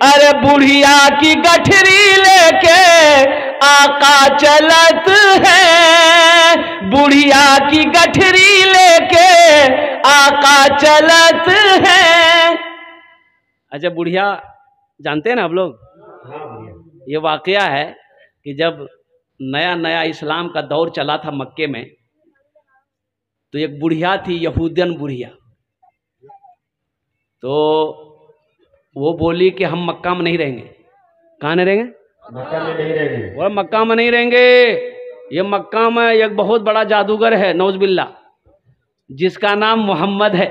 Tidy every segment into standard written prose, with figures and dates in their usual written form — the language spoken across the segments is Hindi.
अरे बुढ़िया की गठरी लेके आका चलत है, बुढ़िया की गठरी लेके आका चलत है। अच्छा, बुढ़िया जानते हैं ना आप लोग? ये वाकया है कि जब नया नया इस्लाम का दौर चला था मक्के में, तो एक बुढ़िया थी, यहूदियन बुढ़िया। तो वो बोली कि हम मक्का में नहीं रहेंगे। कहाँ नहीं रहेंगे? मक्का में नहीं रहेंगे। वो मक्का में नहीं रहेंगे। ये मक्का में एक बहुत बड़ा जादूगर है, नौज़बिल्ला, जिसका नाम मोहम्मद है,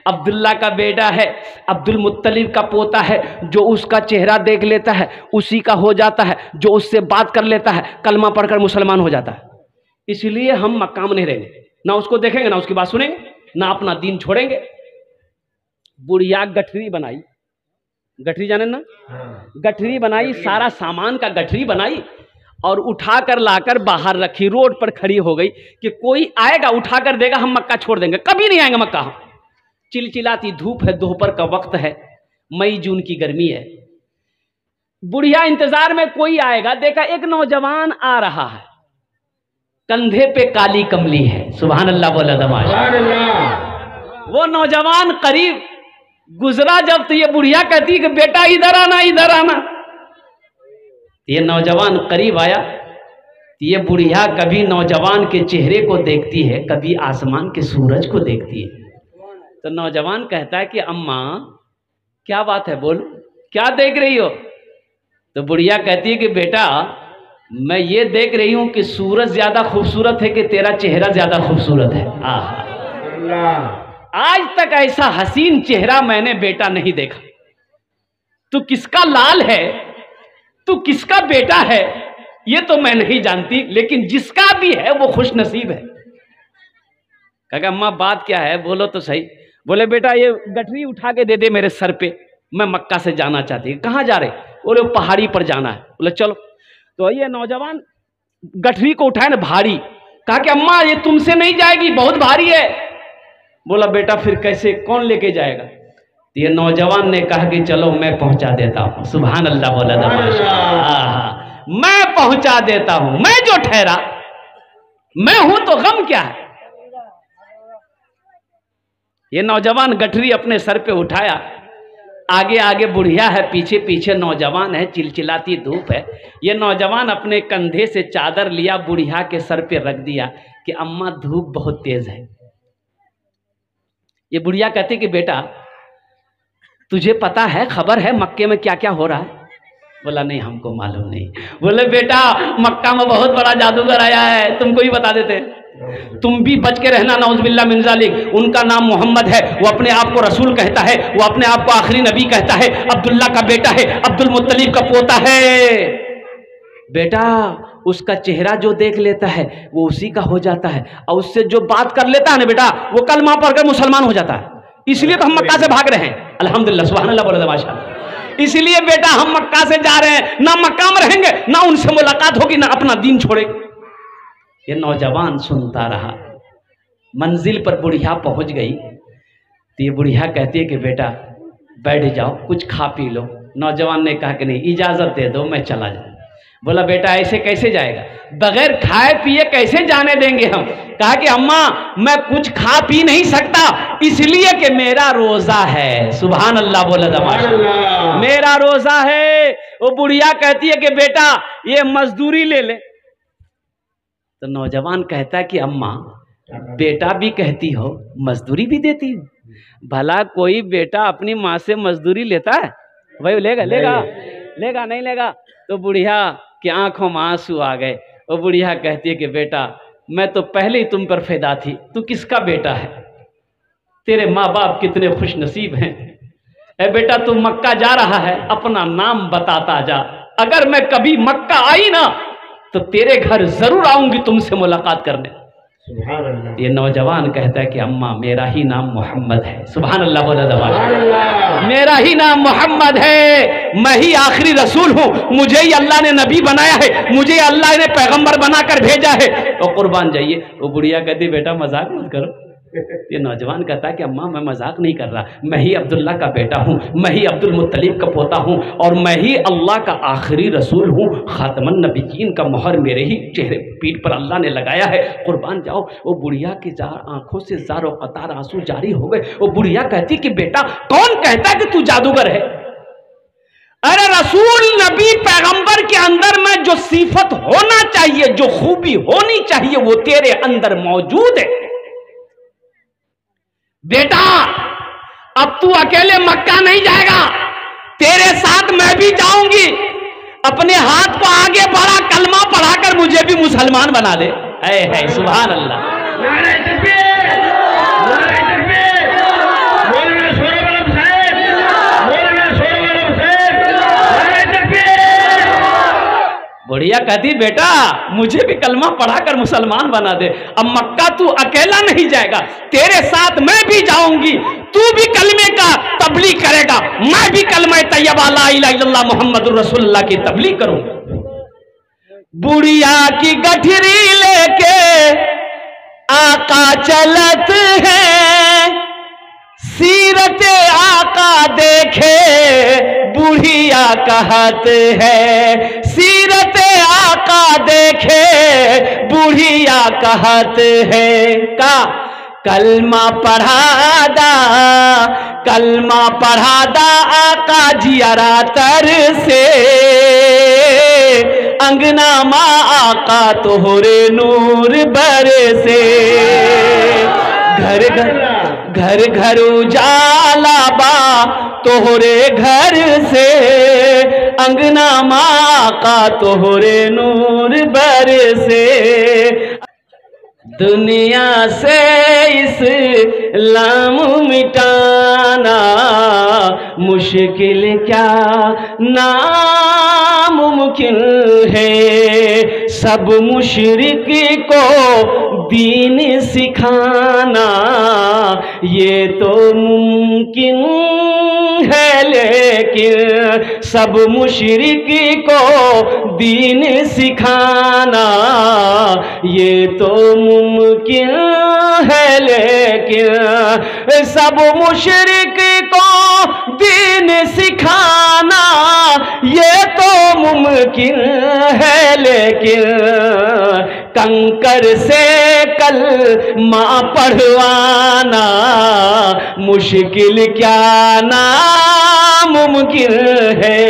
अब्दुल्ला का बेटा है, अब्दुल मुत्तलिब का पोता है। जो उसका चेहरा देख लेता है उसी का हो जाता है, जो उससे बात कर लेता है कलमा पढ़कर मुसलमान हो जाता है। इसलिए हम मक्का में नहीं रहेंगे, ना उसको देखेंगे ना उसकी बात सुनेंगे, ना अपना दीन छोड़ेंगे। बुढ़िया गठरी बनाई, गठरी जाने ना, गठरी बनाई, सारा सामान का गठरी बनाई और उठाकर लाकर बाहर रखी, रोड पर खड़ी हो गई कि कोई आएगा उठाकर देगा, हम मक्का छोड़ देंगे, कभी नहीं आएंगे मक्का। चिलचिलाती धूप है, दोपहर का वक्त है, मई जून की गर्मी है। बुढ़िया इंतजार में कोई आएगा, देखा एक नौजवान आ रहा है, कंधे पे काली कमली है। सुभान अल्लाह बोला दमाश। वो नौजवान करीब गुजरा जब, तो ये बुढ़िया कहती कि बेटा इधर आना, इधर आना। ये नौजवान करीब आया, तो ये बुढ़िया कभी नौजवान के चेहरे को देखती है, कभी आसमान के सूरज को देखती है। तो नौजवान कहता है कि अम्मा क्या बात है, बोलो क्या देख रही हो? तो बुढ़िया कहती है कि बेटा मैं ये देख रही हूं कि सूरज ज्यादा खूबसूरत है कि तेरा चेहरा ज्यादा खूबसूरत है। आज तक ऐसा हसीन चेहरा मैंने बेटा नहीं देखा। तू किसका लाल है, तू किसका बेटा है, ये तो मैं नहीं जानती, लेकिन जिसका भी है वो खुश नसीब है। कहा अम्मा बात क्या है, बोलो तो सही। बोले बेटा ये गठरी उठा के दे दे मेरे सर पे, मैं मक्का से जाना चाहती हूँ। कहाँ जा रहे? बोले पहाड़ी पर जाना है। बोले चलो। तो ये नौजवान गठरी को उठाए ना भारी, कहा कि अम्मा ये तुमसे नहीं जाएगी, बहुत भारी है। बोला बेटा फिर कैसे, कौन लेके जाएगा? तो ये नौजवान ने कहा कि चलो मैं पहुंचा देता हूं। सुभान अल्लाह बोला था, मैं पहुंचा देता हूं, मैं जो ठहरा मैं हूं तो गम क्या है। ये नौजवान गठरी अपने सर पे उठाया, आगे आगे बुढ़िया है, पीछे पीछे नौजवान है, चिलचिलाती धूप है। ये नौजवान अपने कंधे से चादर लिया, बुढ़िया के सर पे रख दिया कि अम्मा धूप बहुत तेज है। ये बुढ़िया कहती कि बेटा तुझे पता है, खबर है मक्के में क्या क्या हो रहा है? बोला नहीं हमको मालूम नहीं। बोले बेटा मक्का में बहुत बड़ा जादूगर आया है, तुमको ही बता देते, तुम भी बच के रहना। नौज़बिल्लाह मिन ज़ालिक। उनका नाम मोहम्मद है, वो अपने आप को रसूल कहता है, वो अपने आप को आखिरी नबी कहता है, अब्दुल्ला का बेटा है, अब्दुल मुत्तलिब का पोता है। बेटा उसका चेहरा जो देख लेता है वो उसी का हो जाता है, और उससे जो बात कर लेता है ना बेटा वो कलमा पढ़कर मुसलमान हो जाता है। इसलिए तो हम मक्का से भाग रहे हैं। अल्हम्दुलिल्लाह सुभान अल्लाह बोला माशाअल्लाह। इसलिए बेटा हम मक्का से जा रहे हैं, ना मक्का में रहेंगे, ना उनसे मुलाकात होगी, ना अपना दीन छोड़ेंगे। ये नौजवान सुनता रहा, मंजिल पर बुढ़िया पहुंच गई। तो ये बुढ़िया कहती है कि बेटा बैठ जाओ, कुछ खा पी लो। नौजवान ने कहा कि नहीं इजाजत दे दो, मैं चला जाऊं। बोला बेटा ऐसे कैसे जाएगा, बगैर खाए पिए कैसे जाने देंगे हम? कहा कि अम्मा मैं कुछ खा पी नहीं सकता, इसलिए कि मेरा रोजा है। सुभान अल्लाह बोला दमाश, मेरा रोजा है। वो बुढ़िया कहती है कि बेटा ये मजदूरी ले ले। तो नौजवान कहता है कि अम्मा बेटा भी कहती हो, मजदूरी भी देती हूँ। भला कोई बेटा अपनी माँ से मजदूरी लेता है? भाई लेगा लेगा लेगा नहीं लेगा। तो बुढ़िया की आंखों में आंसू आ गए। वो बुढ़िया कहती है कि बेटा मैं तो पहले ही तुम पर फिदा थी, तू किसका बेटा है? तेरे माँ बाप कितने खुश नसीब हैं। ए बेटा तू मक्का जा रहा है, अपना नाम बताता जा। अगर मैं कभी मक्का आई ना तो तेरे घर जरूर आऊंगी तुमसे मुलाकात करने। ये नौजवान कहता है कि अम्मा मेरा ही नाम मोहम्मद है। सुभान अल्लाह बोला दबाना, मेरा ही नाम मोहम्मद है, मैं ही आखिरी रसूल हूँ, मुझे ही अल्लाह ने नबी बनाया है, मुझे अल्लाह ने पैगंबर बनाकर भेजा है। तो कुर्बान जाइए। वो बुढ़िया कहती बेटा मजाक मत करो, ये नौजवान कहता है कि अम्मा मैं मजाक नहीं कर रहा, मैं ही अब्दुल्ला का बेटा हूँ, मैं ही अब्दुल मुत्तलिब का पोता हूँ और मैं ही अल्लाह का आखिरी रसूल हूँ। खातमन नबीयीन का मोहर मेरे ही चेहरे पीठ पर अल्लाह ने लगाया है, कुर्बान जाओ। वो बुढ़िया की आंखों से ज़ारो कतार आंसू जारी हो गए। वो बुढ़िया कहती कि बेटा कौन कहता है कि तू जादूगर है? अरे रसूल नबी पैगंबर के अंदर में जो सिफत होना चाहिए, जो खूबी होनी चाहिए, वो तेरे अंदर मौजूद है। बेटा अब तू अकेले मक्का नहीं जाएगा, तेरे साथ मैं भी जाऊंगी। अपने हाथ को आगे बढ़ा, कलमा पढ़ाकर मुझे भी मुसलमान बना दे। है सुभान अल्लाह। बुढ़िया कहती बेटा मुझे भी कलमा पढ़ाकर मुसलमान बना दे। अब मक्का तू अकेला नहीं जाएगा, तेरे साथ मैं भी जाऊंगी। तू भी कलमे का तबलीग करेगा, मैं भी कलमा तैयबा ला इलाहा इल्लल्लाह मुहम्मदुर रसूलुल्लाह की तबलीग करूंगा। बुढ़िया की गठरी लेके आका चलत है, सीरत आका देखे बुढ़िया कहत है। सीरत आका देखे बुढ़िया कहत है। का कलमा पढ़ादा, कलमा पढ़ादा आका जियरा तर से। अंगना माँ आका तोहरे नूर बरसे। घर घर घर घर उजाला बा तोहरे घर से। अंगना माँ का तोहरे नूर बरसे। दुनिया से इस्लाम मिटाना मुश्किल क्या नामुमकिन है। सब मुशरिक को दीन सिखाना ये तो मुमकिन है, लेकिन सब मुशरिक को दीन सिखाना ये तो मुमकिन है, लेकिन सब मुशरिक को दीन सिखाना ये तो मुमकिन है, लेकिन कंकर से कल माँ पढ़वाना मुश्किल क्या नामुमकिन है।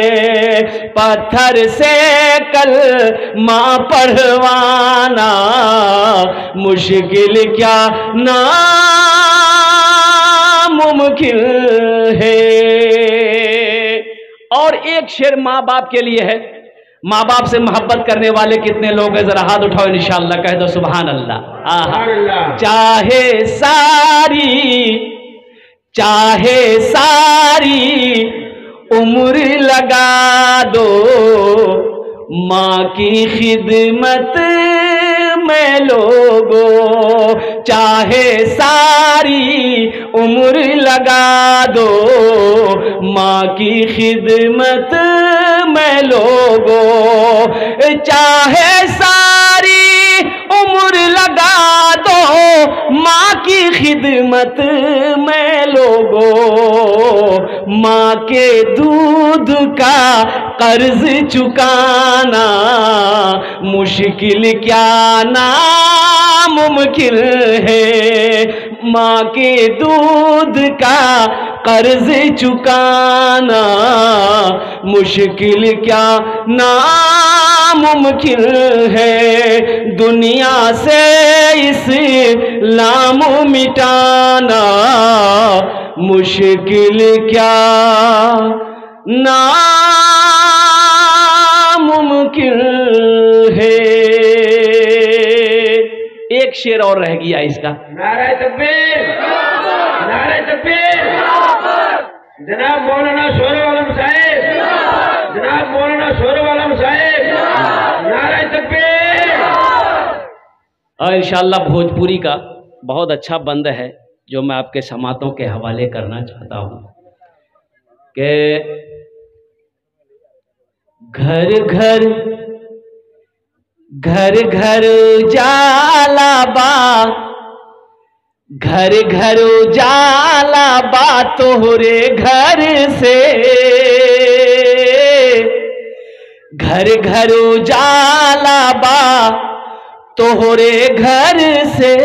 पत्थर से कल माँ पढ़वाना मुश्किल क्या नामुमकिन है। और एक शेर माँ बाप के लिए है। माँ बाप से मोहब्बत करने वाले कितने लोग हैं? जरा हाथ उठाओ इंशाअल्लाह, कह दो सुभान अल्लाह। आहा। चाहे सारी उम्र लगा दो माँ की खिदमत में लोगो। चाहे सारी उम्र लगा दो माँ की खिदमत में लोगो। चाहे सारी उम्र लगा दो माँ की खिदमत में लोगो। माँ के दूध का कर्ज चुकाना मुश्किल क्या नामुमकिन है। माँ के दूध का कर्ज चुकाना मुश्किल क्या नामुमकिन है। दुनिया से इस्लाम मिटाना मुश्किल क्या नामुमकिन है। एक शेर और रह गया इसका। नारे तकबीर, नारे तकबीर। जनाब मौलाना शोरव आलम साहेब, जनाब मौलाना शोरव आलम साहेब, नारे तकबीर। और इंशाअल्लाह भोजपुरी का बहुत अच्छा बंद है जो मैं आपके समातों के हवाले करना चाहता हूँ कि घर घर घर घर जाला बा घर घर उजाला बा तोहरे घर से, घर घर उजाला बा तोहरे घर से,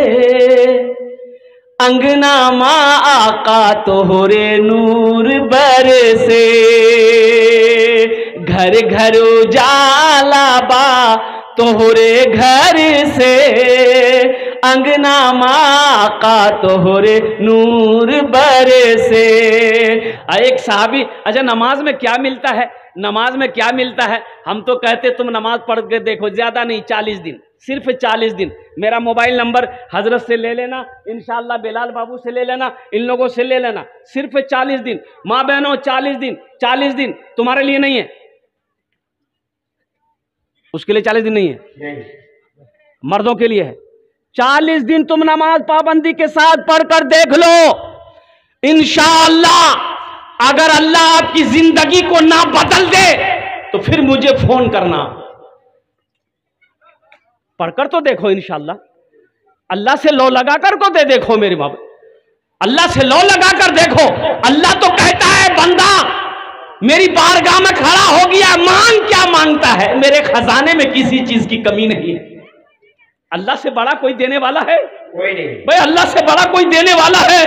अंगना माँ आका तोहरे नूर बरसे। घर घर उजाला बा तोहरे घर से, अंगना माँ का तोहरे नूर बरसे। एक साहबी, अच्छा नमाज में क्या मिलता है, नमाज में क्या मिलता है? हम तो कहते तुम नमाज पढ़ के देखो, ज्यादा नहीं 40 दिन, सिर्फ 40 दिन। मेरा मोबाइल नंबर हजरत से ले लेना, इंशाअल्लाह बेलाल बाबू से ले लेना, इन लोगों से ले लेना। सिर्फ 40 दिन माँ बहनों, 40 दिन, 40 दिन तुम्हारे लिए नहीं है, उसके लिए 40 दिन नहीं है, मर्दों के लिए है। 40 दिन तुम नमाज पाबंदी के साथ पढ़कर देख लो, इंशाअल्लाह अगर अल्लाह आपकी जिंदगी को ना बदल दे तो फिर मुझे फोन करना। पढ़कर तो देखो इंशाअल्लाह, अल्लाह से लो लगाकर को दे देखो मेरे बाप, अल्लाह से लो लगाकर देखो। अल्लाह तो कहता है बंदा मेरी बारगाह में खड़ा हो गया, मांग क्या मांगता है, मेरे खजाने में किसी चीज की कमी नहीं है। अल्लाह से बड़ा कोई देने वाला है? कोई नहीं भाई, अल्लाह से बड़ा कोई देने वाला है?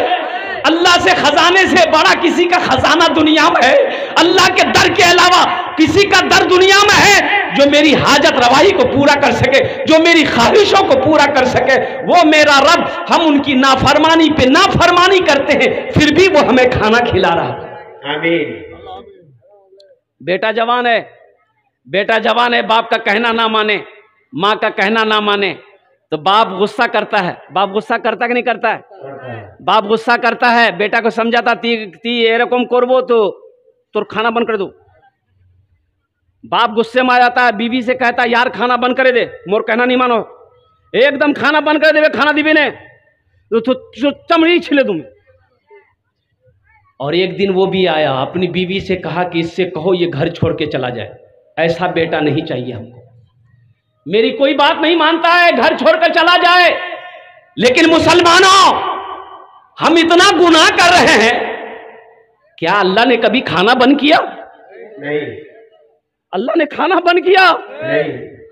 अल्लाह से खजाने से बड़ा किसी का खजाना दुनिया में है? अल्लाह के दर के अलावा किसी का दर दुनिया में है जो मेरी हाजत रवाई को पूरा कर सके, जो मेरी ख्वाहिशों को पूरा कर सके? वो मेरा रब। हम उनकी नाफरमानी पे नाफरमानी करते हैं, फिर भी वो हमें खाना खिला रहा है। आमीन। बेटा जवान है, बेटा जवान है, बाप का कहना ना माने, माँ का कहना ना माने तो बाप गुस्सा करता है। बाप गुस्सा करता कि नहीं करता है? बाप गुस्सा करता है, बेटा को समझाता ती एरकम करबो तो तोर खाना बंद कर दो। बाप गुस्से में आ जाता है, बीवी से कहता यार खाना बंद करे दे, मोर कहना नहीं मानो, एकदम खाना बंद कर दे, खाना दीबे ने तो चमड़ी छिले तुम्हें। और एक दिन वो भी आया, अपनी बीवी से कहा कि इससे कहो ये घर छोड़ के चला जाए। ऐसा बेटा नहीं चाहिए हमको, मेरी कोई बात नहीं मानता है, घर छोड़कर चला जाए। लेकिन मुसलमानों, हम इतना गुनाह कर रहे हैं, क्या अल्लाह ने कभी खाना बंद किया? नहीं। अल्लाह ने खाना बंद किया? नहीं।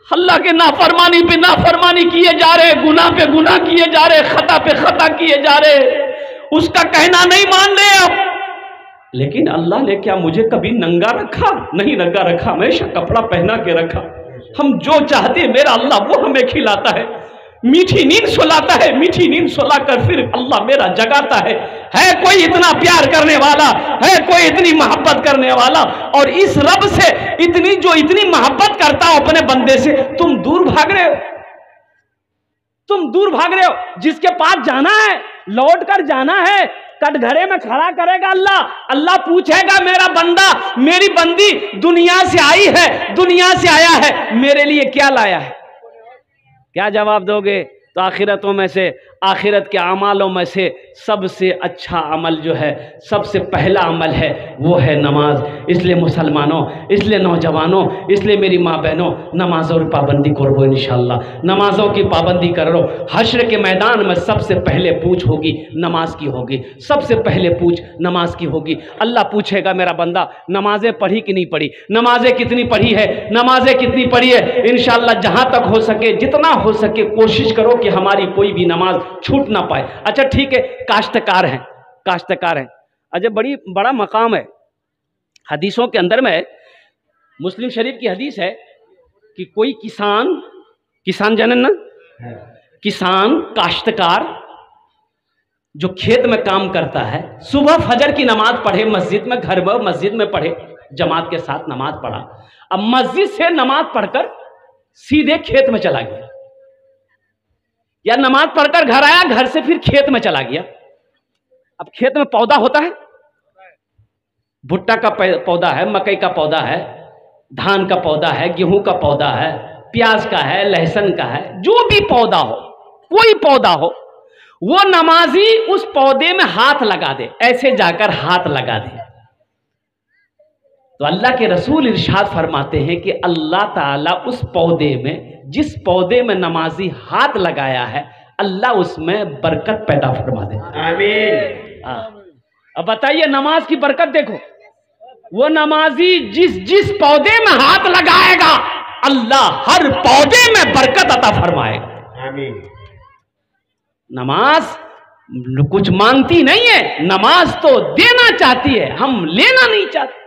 अल्लाह के नाफरमानी पे नाफरमानी किए जा रहे, गुनाह पे गुनाह किए जा रहे, खता पे खता किए जा रहे, उसका कहना नहीं मान रहे अब। लेकिन अल्लाह ने क्या मुझे कभी नंगा रखा? नहीं नंगा रखा, हमेशा कपड़ा पहना के रखा। हम जो चाहते मेरा अल्लाह वो हमें खिलाता है, मीठी नींद सुलाता है, मीठी नींद सुलाकर फिर अल्लाह मेरा जगाता है। कोई इतना प्यार करने वाला है, कोई इतनी मोहब्बत करने वाला, और इस रब से इतनी जो इतनी मोहब्बत करता हो अपने बंदे से, तुम दूर भाग रहे हो, तुम दूर भाग रहे हो। जिसके पास जाना है, लौट कर जाना है, कटघरे में खड़ा करेगा अल्लाह। अल्लाह पूछेगा मेरा बंदा, मेरी बंदी दुनिया से आई है, दुनिया से आया है, मेरे लिए क्या लाया है? क्या जवाब दोगे? तो आखिरतों में से, आखिरत के अमालों में से सबसे अच्छा अमल जो है, सबसे पहला अमल है, वो है नमाज। इसलिए मुसलमानों, इसलिए नौजवानों, इसलिए मेरी माँ बहनों, नमाजों की पाबंदी करो इंशाअल्लाह। नमाजों की पाबंदी करो। हश्र के मैदान में सबसे पहले पूछ होगी नमाज की होगी, सबसे पहले पूछ नमाज की होगी। अल्लाह पूछेगा मेरा बंदा नमाजें पढ़ी कि नहीं पढ़ी, नमाजें कितनी पढ़ी है, नमाजें कितनी पढ़ी है। इंशाअल्लाह जहाँ तक हो सके, जितना हो सके कोशिश करो कि हमारी कोई भी नमाज छूट ना पाए। अच्छा ठीक है, काश्तकार हैं, काश्तकार हैं, अच्छा बड़ा मकाम है। हदीसों के अंदर में मुस्लिम शरीफ की हदीस है कि कोई किसान जानन ना, किसान काश्तकार जो खेत में काम करता है, सुबह फजर की नमाज पढ़े मस्जिद में, घर में मस्जिद में पढ़े, जमात के साथ नमाज पढ़ा, अब मस्जिद से नमाज पढ़कर सीधे खेत में चला गया, या नमाज पढ़कर घर आया, घर से फिर खेत में चला गया। अब खेत में पौधा होता है, भुट्टा का पौधा है, मकई का पौधा है, धान का पौधा है, गेहूं का पौधा है, प्याज का है, लहसुन का है, जो भी पौधा हो, कोई पौधा हो, वो नमाजी उस पौधे में हाथ लगा दे, ऐसे जाकर हाथ लगा दे। तो अल्लाह के रसूल इरशाद फरमाते हैं कि अल्लाह ताला उस पौधे में, जिस पौधे में नमाजी हाथ लगाया है, अल्लाह उसमें बरकत पैदा फरमा देता है। आमीन। अब बताइए, नमाज की बरकत देखो, वो नमाजी जिस जिस पौधे में हाथ लगाएगा अल्लाह हर पौधे में बरकत अता फरमाएगा। आमीन। नमाज कुछ मांगती नहीं है, नमाज तो देना चाहती है, हम लेना नहीं चाहते।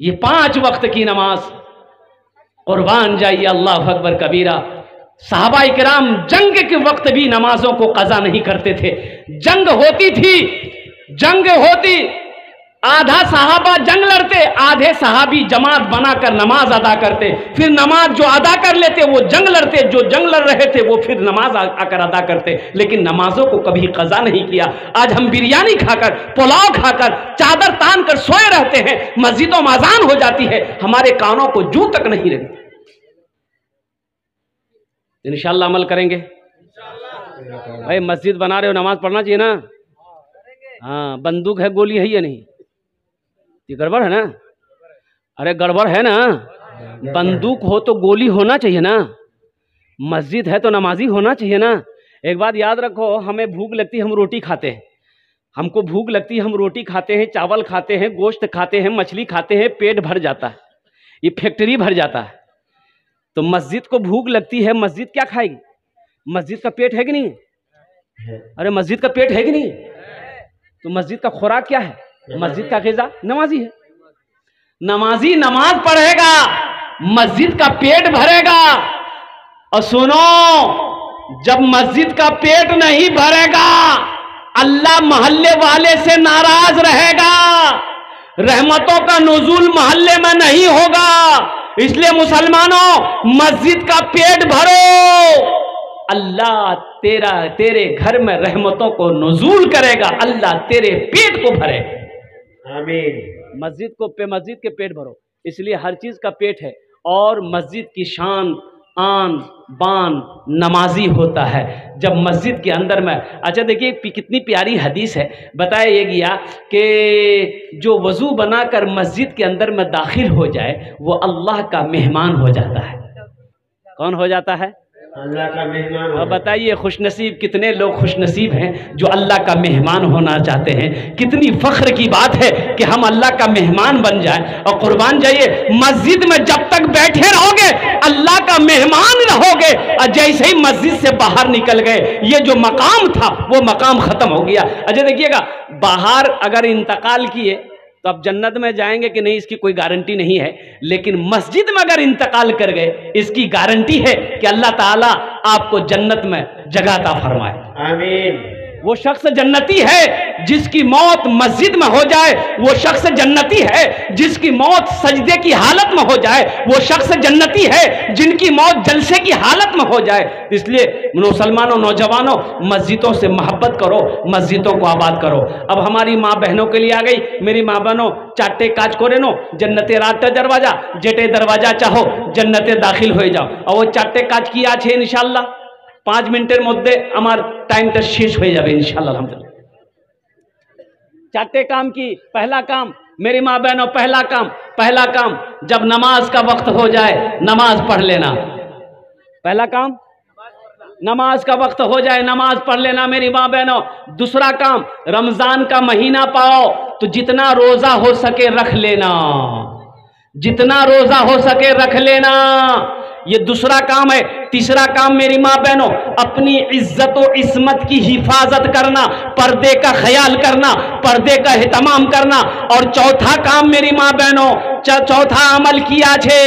ये 5 वक्त की नमाज, कुर्बान जाइए, अल्लाह अकबर कबीरा। सहाबा इकराम जंग के वक्त भी नमाजों को कज़ा नहीं करते थे। जंग होती थी, जंग होती, आधा सहाबा जंग लड़ते, आधे सहाबी जमात बनाकर नमाज अदा करते, फिर नमाज जो अदा कर लेते वो जंग लड़ते, जो जंग लड़ रहे थे वो फिर नमाज आकर अदा करते, लेकिन नमाजों को कभी कज़ा नहीं किया। आज हम बिरयानी खाकर, पुलाव खाकर, चादर तान कर सोए रहते हैं, मस्जिदों में अजान हो जाती है, हमारे कानों को जू तक नहीं लगती। इंशाअल्लाह अमल करेंगे भाई। मस्जिद बना रहे हो, नमाज पढ़ना चाहिए ना। हाँ, बंदूक है, गोली है या नहीं? ये गड़बड़ है ना? अरे गड़बड़ है ना? बंदूक हो तो गोली होना चाहिए ना, मस्जिद है तो नमाजी होना चाहिए ना। एक बात याद रखो, हमें भूख लगती है हम रोटी खाते हैं, हमको भूख लगती है हम रोटी खाते हैं, चावल खाते हैं, गोश्त खाते हैं, मछली खाते हैं, पेट भर जाता है, ये फैक्ट्री भर जाता है। तो मस्जिद को भूख लगती है, मस्जिद क्या खाएगी? मस्जिद का पेट है कि नहीं? अरे मस्जिद का पेट है कि नहीं? तो मस्जिद का खुराक क्या है? मस्जिद का ग़िज़ा नमाजी है। नमाजी नमाज पढ़ेगा, मस्जिद का पेट भरेगा। और सुनो, जब मस्जिद का पेट नहीं भरेगा अल्लाह मोहल्ले वाले से नाराज रहेगा, रहमतों का नुज़ूल मोहल्ले में नहीं होगा। इसलिए मुसलमानों, मस्जिद का पेट भरो, अल्लाह तेरे घर में रहमतों को नुज़ूल करेगा, अल्लाह तेरे पेट को भरे। आमीन। मस्जिद के पेट भरो, इसलिए हर चीज का पेट है। और मस्जिद की शान, आन बान नमाजी होता है जब मस्जिद के अंदर में। अच्छा देखिए कितनी प्यारी हदीस है, बताया ये गया कि जो वज़ू बनाकर मस्जिद के अंदर में दाखिल हो जाए वो अल्लाह का मेहमान हो जाता है। कौन हो जाता है? अल्लाह का मेहमान। अब बताइए खुशनसीब कितने लोग खुशनसीब हैं जो अल्लाह का मेहमान होना चाहते हैं। कितनी फख्र की बात है कि हम अल्लाह का मेहमान बन जाए। और कुर्बान जाइए, मस्जिद में जब तक बैठे रहोगे अल्लाह का मेहमान रहोगे, और जैसे ही मस्जिद से बाहर निकल गए ये जो मकाम था वो मकाम खत्म हो गया। अच्छा देखिएगा, बाहर अगर इंतकाल किए तो अब जन्नत में जाएंगे कि नहीं इसकी कोई गारंटी नहीं है, लेकिन मस्जिद में अगर इंतकाल कर गए इसकी गारंटी है कि अल्लाह ताला आपको जन्नत में जगह अता फरमाए। आमीन। वो शख्स जन्नती है जिसकी मौत मस्जिद में हो जाए, वो शख्स जन्नती है जिसकी मौत सजदे की हालत में हो जाए, वो शख्स जन्नती है जिनकी मौत जलसे की हालत में हो जाए। इसलिए मुसलमानों, नौजवानों, मस्जिदों से मोहब्बत करो, मस्जिदों को आबाद करो। अब हमारी माँ बहनों के लिए आ गई, मेरी माँ बहनों चाटे काज करे नो जन्नते रात दरवाजा, जेटे दरवाजा चाहो जन्नते दाखिल हो जाओ। और वो चाटे काज की आज है इंशाल्लाह 5 मिनटेर मध्य আমার টাইমটা শেষ হয়ে যাবে इंशाल्लाह अल्हम्दुलिल्लाह। चाटे काम की पहला काम मेरी माँ बहनों, पहला काम जब नमाज का वक्त हो जाए नमाज पढ़ लेना। पहला काम नमाज का वक्त हो जाए नमाज पढ़ लेना मेरी माँ बहनों। दूसरा काम, रमजान का महीना पाओ तो जितना रोजा हो सके रख लेना, जितना रोजा हो सके रख लेना, ये दूसरा काम है। तीसरा काम मेरी माँ बहनों, अपनी इज्जत और इस्मत की हिफाजत करना, पर्दे का ख्याल करना, पर्दे का एहतमाम करना। और चौथा काम मेरी माँ बहनों, चौथा अमल किया छे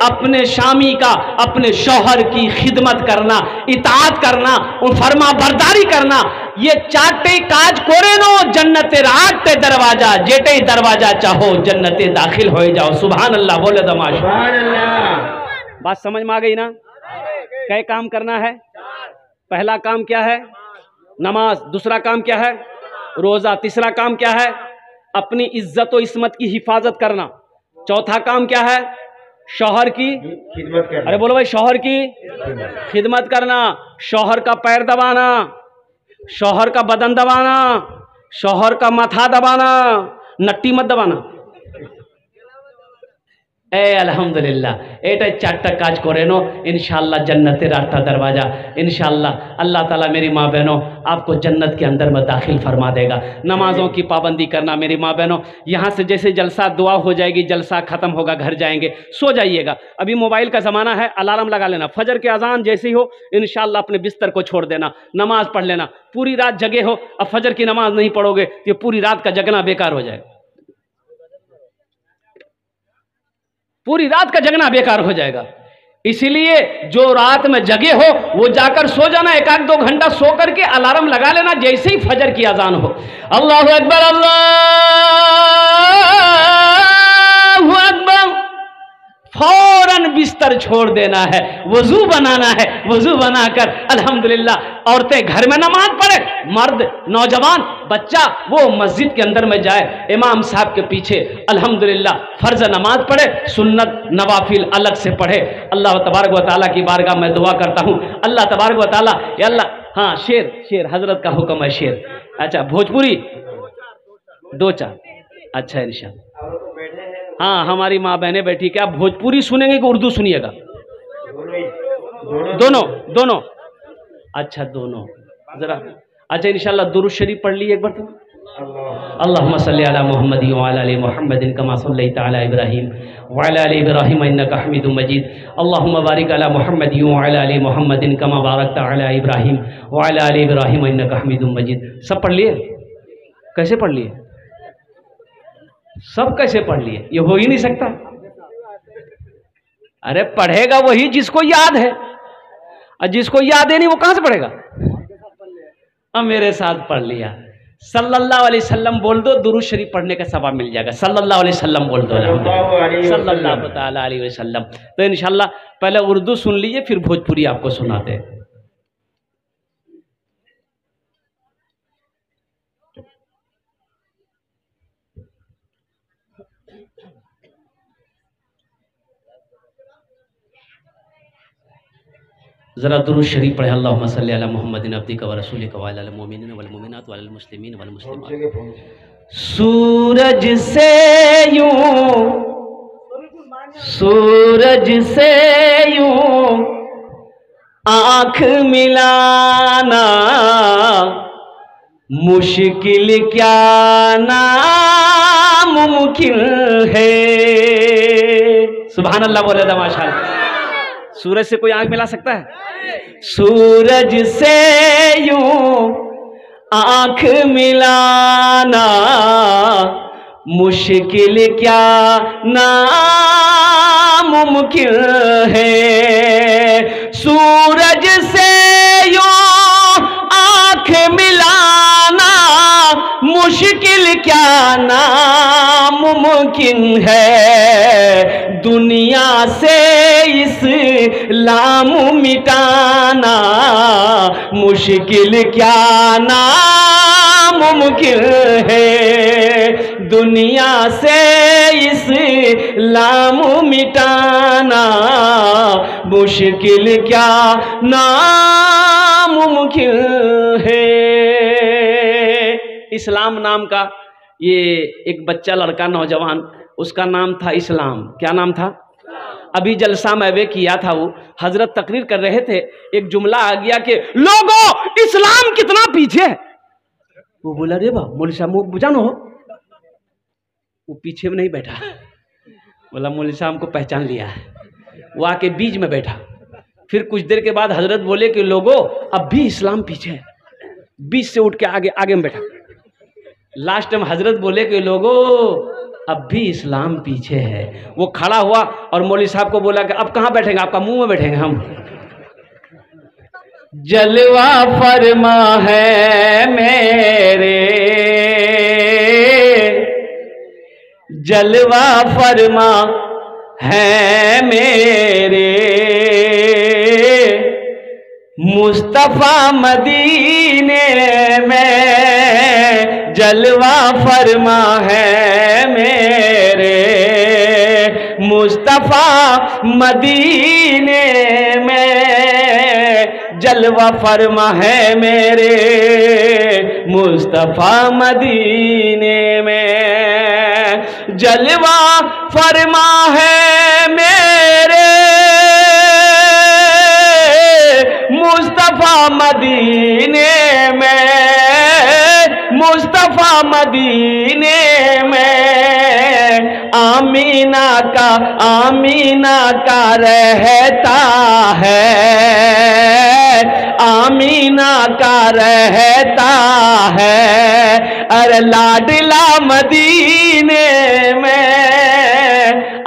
अपने शामी का, अपने शौहर की खिदमत करना, इताअत करना, उन फरमा बरदारी करना। ये चाटे काज कोरे नो जन्नते रात दरवाजा, जेटे दरवाजा चाहो जन्नते दाखिल हो जाओ। सुभान अल्लाह बोले दमाश। सुभान अल्लाह। बात समझ में आ गई ना? क्या काम करना है? पहला काम क्या है? नमाज। दूसरा काम क्या है? रोजा। तीसरा काम क्या है? अपनी इज्जत और इस्मत की हिफाजत करना। चौथा काम क्या है? शौहर की खिदमत करना। अरे बोलो भाई, शौहर की खिदमत करना, शौहर का पैर दबाना, शौहर का बदन दबाना, शौहर का माथा दबाना, नट्टी मत दबाना। ए अल्हम्दुलिल्लाह एटा चारटा काज करेनो इंशाअल्लाह जन्नतेर आठटा दरवाजा इंशाअल्लाह अल्लाह ताला मेरी माँ बहनों आपको जन्नत के अंदर में दाखिल फरमा देगा। नमाजों की पाबंदी करना मेरी माँ बहनों, यहाँ से जैसे जलसा दुआ हो जाएगी, जलसा खत्म होगा, घर जाएंगे, सो जाइएगा। अभी मोबाइल का ज़माना है, अलार्म लगा लेना, फजर की अजान जैसी हो इंशाअल्लाह अपने बिस्तर को छोड़ देना, नमाज पढ़ लेना। पूरी रात जगे हो, अब फजर की नमाज नहीं पढ़ोगे तो पूरी रात का जगना बेकार हो जाएगा, पूरी रात का जगना बेकार हो जाएगा। इसीलिए जो रात में जगे हो वो जाकर सो जाना, एक आध 2 घंटा सो करके अलार्म लगा लेना, जैसे ही फजर की अजान हो अल्लाहु अकबर अल्लाहु अकबर फौरन बिस्तर छोड़ देना है, वजू बनाना है, वजू बनाकर अल्हम्दुलिल्लाह औरतें घर में नमाज पढ़े, मर्द नौजवान बच्चा वो मस्जिद के अंदर में जाए, इमाम साहब के पीछे अल्हम्दुलिल्लाह फर्ज नमाज पढ़े, सुन्नत नवाफिल अलग से पढ़े। अल्लाह तबारक व तआला की बारगाह में दुआ करता हूँ, अल्लाह तबारक व तआला या अल्लाह। हाँ शेर हजरत का हुक्म है शेर। अच्छा भोजपुरी 2-4 अच्छा इंशाअल्लाह। हाँ हमारी माँ बहनें बैठी, क्या भोजपुरी सुनेंगे कि उर्दू सुनिएगा? दोनों अच्छा दोनों जरा। अच्छा इंशाअल्लाह दुरूद शरीफ पढ़ ली एक बार तो। अल्लाहुम्मा सल्ली अला मुहम्मद व अला आलि मुहम्मदिन कमा सल्लैता अला इब्राहीम व अला आलि इब्राहीम इन्नका हमीदुम मजीद। अल्लाहुम्मा बारिक अला मुहम्मद व अला आलि मुहम्मदिन कमा बारकता अला इब्राहीम व अला आलि इब्राहीम इन्नका हमीदुम मजीद। सब पढ़ लिए? कैसे पढ़ लिए? सब कैसे पढ़ लिए? ये हो ही नहीं सकता। अरे पढ़ेगा वही जिसको याद है, और जिसको याद है नहीं वो कहां से पढ़ेगा? अब मेरे साथ पढ़ लिया, सल्लल्लाहु अलैहि वसल्लम बोल दो, दुरूद शरीफ पढ़ने का सवाब मिल जाएगा। सल्लल्लाहु अलैहि वसल्लम बोल दो, सल्लल्लाहु ताला अलैहि वसल्लम। तो इंशाल्लाह पहले उर्दू सुन लीजिए, फिर भोजपुरी आपको सुनाते हैं। ज़रा दुरूद शरीफ पढ़े। अल्लाहुम्मा सल्ली अला मुहम्मदिन अब्दिका व रसूलिका व अलल मुमिनीन वल मुमिनात वल मुस्लिमीन वल मुस्लिमात। सूरज से यूं आँख मिलाना मुश्किल क्या नामुमकिन है। सुभान अल्लाह बोले दा माशाअल्लाह। सूरज से कोई आंख मिला सकता है? सूरज से यूं आंख मिलाना मुश्किल क्या नामुमकिन है। सूरज से यूं आंख मिलाना मुश्किल क्या नामुमकिन है। दुनिया से इस्लाम मिटाना मुश्किल क्या नामुमकिन है। दुनिया से इस्लाम मिटाना मुश्किल क्या नामुमकिन है। इस्लाम नाम का ये एक बच्चा लड़का नौजवान, उसका नाम था इस्लाम। क्या नाम था? अभी जलसा में वे किया था, वो हजरत तकरीर कर रहे थे, एक जुमला आ गया कि लोगों इस्लाम कितना पीछे है। वो बोला रे बा मौलवी साहब मुँह बुझानो हो। वो पीछे में नहीं बैठा, बोला मौलवी साहब को पहचान लिया है। वो आके बीच में बैठा। फिर कुछ देर के बाद हजरत बोले कि लोगों अब भी इस्लाम पीछे है। बीच से उठ के आगे में बैठा। लास्ट में हजरत बोले कि लोगों अब भी इस्लाम पीछे है। वो खड़ा हुआ और मौलवी साहब को बोला कि अब कहाँ बैठेंगे? आपका मुंह में बैठेंगे हम। जलवा फरमा है मेरे, जलवा फरमा है मेरे, मुस्तफा मदीने में जलवा फरमा है मेरे, मुस्तफा मदीने में जलवा फरमा है मेरे, मुस्तफा मदीने में जलवा फरमा है मेरे मुस्तफा मदीने में, मुस्तफा मदीने में। आमीना का रहता है, आमीना का रहता है। अरे लाडला मदीने में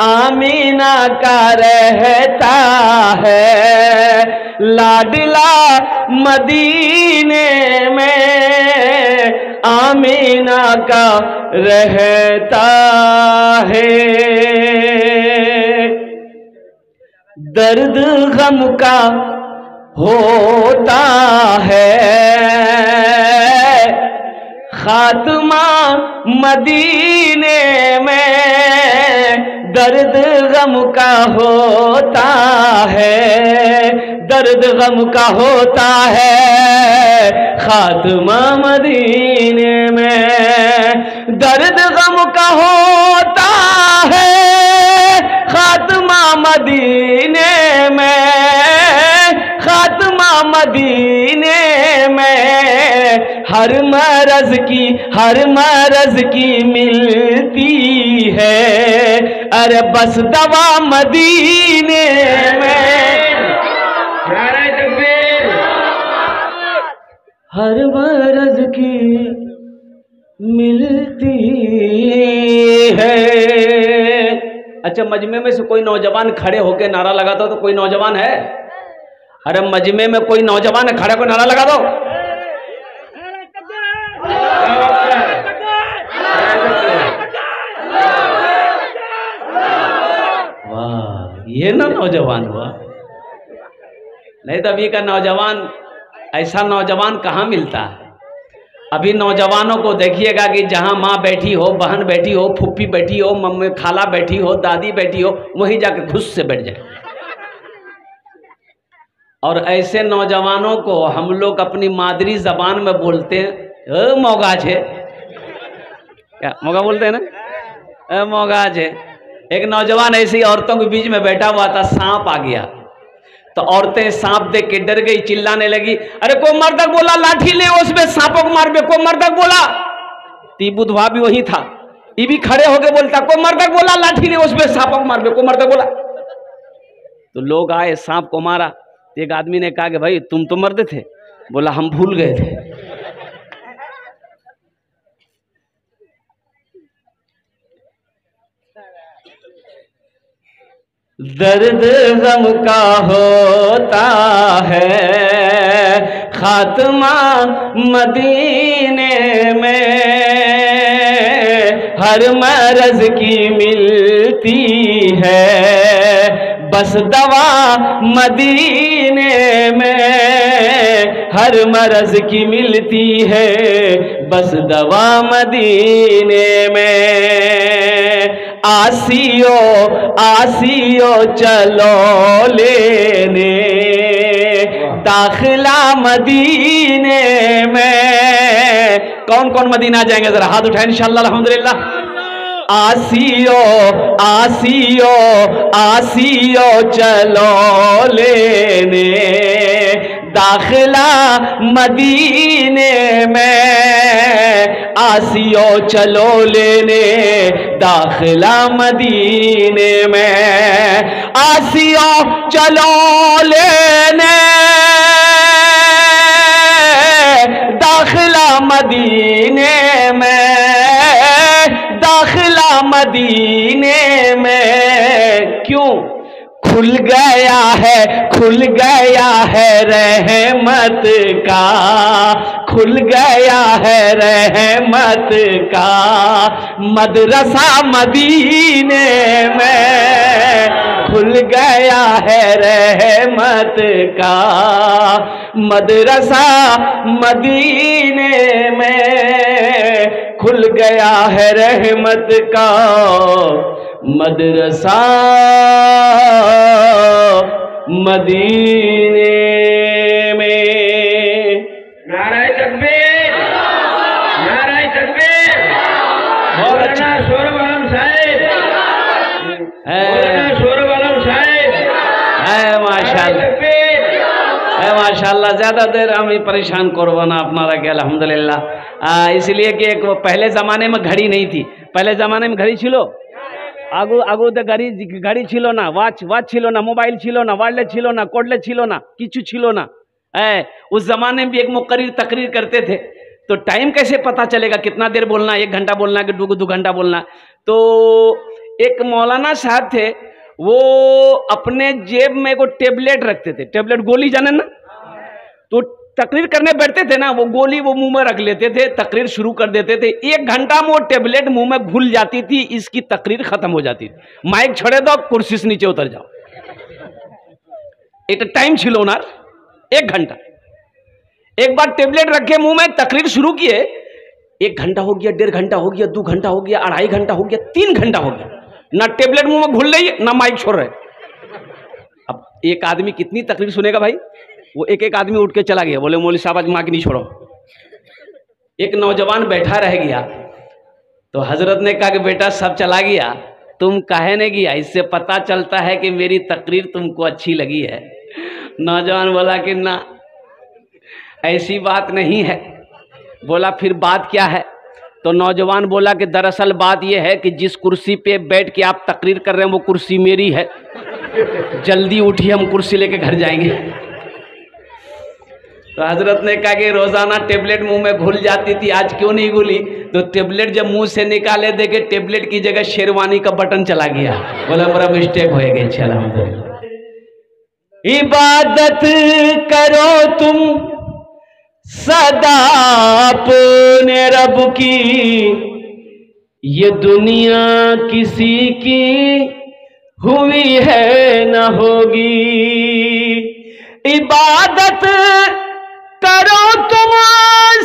आमीना का रहता है, लाडला मदीने में आमीना का रहता है। दर्द गम का होता है खात्मा मदीने में, दर्द गम का होता है, दर्द गम का होता है खात्मा मदीने में, दर्द गम का होता है खात्मा मदीने में, खात्मा मदीने में। हर मरज की मिलती है, अरे बस दवा मदीने में। हर मरज की मिलती है। अच्छा, मजमे में से कोई नौजवान खड़े होकर नारा लगाता हो तो कोई नौजवान है? अरे मजमे में कोई नौजवान खड़े होकर नारा लगा दो। वाह, ये ना नौजवान हुआ। नहीं तो अभी का नौजवान, ऐसा नौजवान कहाँ मिलता है? अभी नौजवानों को देखिएगा कि जहाँ माँ बैठी हो, बहन बैठी हो, फुप्पी बैठी हो, मम्मी खाला बैठी हो, दादी बैठी हो, वहीं जाके घुस से बैठ जाए। और ऐसे नौजवानों को हम लोग अपनी मादरी जबान में बोलते हैं मौगाज है, क्या मौगा बोलते हैं ना, मौगाज है। एक नौजवान ऐसी औरतों के बीच में बैठा हुआ था, सांप आ गया तो औरतें सांप देख के डर गई, चिल्लाने लगी, अरे को मर्दक बोला लाठी ले उसमें सांपों को मार बे, को मर्दक बोला। ती बुधवा भी वही था, ये भी खड़े होके बोलता, को मर्दक बोला लाठी ले उसमें सांपों को मार बे, को मर्दक बोला। तो लोग आए, सांप को मारा। एक आदमी ने कहा कि भाई तुम तो मर्द थे, बोला हम भूल गए थे। दर्द गम का होता है खात्मा मदीने में, हर मरज की मिलती है बस दवा मदीने में, हर मरज की मिलती है बस दवा मदीने में। आसियो आसियो चलो लेने दाखिला मदीने में। कौन कौन मदीना जाएंगे जरा हाथ उठाएं इंशाअल्लाह अल्हम्दुलिल्लाह। आसियो आसियो आसियो चलो लेने दाखिला मदीने में, आसियो चलो लेने दाखिला मदीने में, आसियो चलो लेने दाखिला मदीने में, दाखिला मदीने में। क्यों? खुल गया है रहमत का, खुल गया है रहमत का मदरसा मदीने में, खुल गया है रहमत का मदरसा मदीने में, खुल गया है रहमत का मदरसा मदीने में। नाराए तकबीर, नाराए तकबीर, मौलाना शोर साहेब, मौलाना शोरब आलम साहेब, है माशाल्लाह। ज्यादा देर हम ही परेशान करबो ना अपना के अल्हम्दुलिल्लाह। इसलिए कि एक वो पहले जमाने में घड़ी नहीं थी। पहले जमाने में घड़ी छिलो, आगू आगू तो घड़ी छिलो ना, वाच छिलो ना, मोबाइल छिलो ना, वायरलेस छिलो ना, कोडले छिलो ना, किचू छिलो ना। उस जमाने में भी एक मुकर्रिर तकरीर करते थे, तो टाइम कैसे पता चलेगा कितना देर बोलना, 1 घंटा बोलना कि 2 घंटा बोलना। तो एक मौलाना साहब थे, वो अपने जेब में वो टेबलेट रखते थे, टेबलेट गोली जाने ना, तो तकरीर करने बैठते थे ना, वो गोली वो मुंह में रख लेते थे, तकरीर शुरू कर देते थे। 1 घंटा में वो टेबलेट मुंह में घुल जाती थी, इसकी तकरीर खत्म हो जाती थी। माइक छोड़े दो, कुर्सी से नीचे उतर जाओ। एक टाइम छिलो ना, 1 घंटा। एक बार टेबलेट रखे मुंह में, तकरीर शुरू किए, 1 घंटा हो गया, 1.5 घंटा हो गया, 2 घंटा हो गया, 2.5 घंटा हो गया, 3 घंटा हो गया, ना टेबलेट मुंह में घुल रही है ना माइक छोड़ रहे। अब एक आदमी कितनी तकरीर सुनेगा भाई? वो एक आदमी उठ के चला गया, बोले मौलवी साहब आज माइक नहीं छोड़ो। एक नौजवान बैठा रह गया, तो हजरत ने कहा कि बेटा सब चला गया, तुम काहे नहीं गया? इससे पता चलता है कि मेरी तकरीर तुमको अच्छी लगी है। नौजवान बोला कि ना, ऐसी बात नहीं है। बोला फिर बात क्या है? तो नौजवान बोला कि दरअसल बात यह है कि जिस कुर्सी पे बैठ के आप तकरीर कर रहे हैं वो कुर्सी मेरी है, जल्दी उठिए हम कुर्सी लेके घर जाएंगे। तो हजरत ने कहा कि रोजाना टेबलेट मुंह में घुल जाती थी, आज क्यों नहीं घुली? तो टेबलेट जब मुंह से निकाले देखे टेबलेट की जगह शेरवानी का बटन चला गया। बोला बड़ा मिस्टेक हो गई। अल्हम्दुलिल्लाह। इबादत करो तुम सदा अपने रब की, ये दुनिया किसी की हुई है न होगी। इबादत करो तुम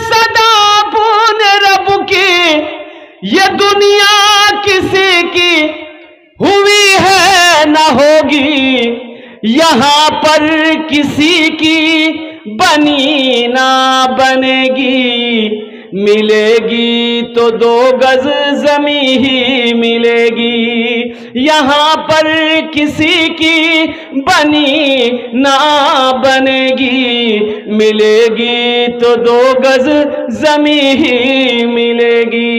सदा अपने रब की, ये दुनिया किसी की हुई है न होगी। यहाँ पर किसी की बनी ना बनेगी, मिलेगी तो 2 गज जमी ही मिलेगी। यहाँ पर किसी की बनी ना बनेगी, मिलेगी तो 2 गज जमी ही मिलेगी।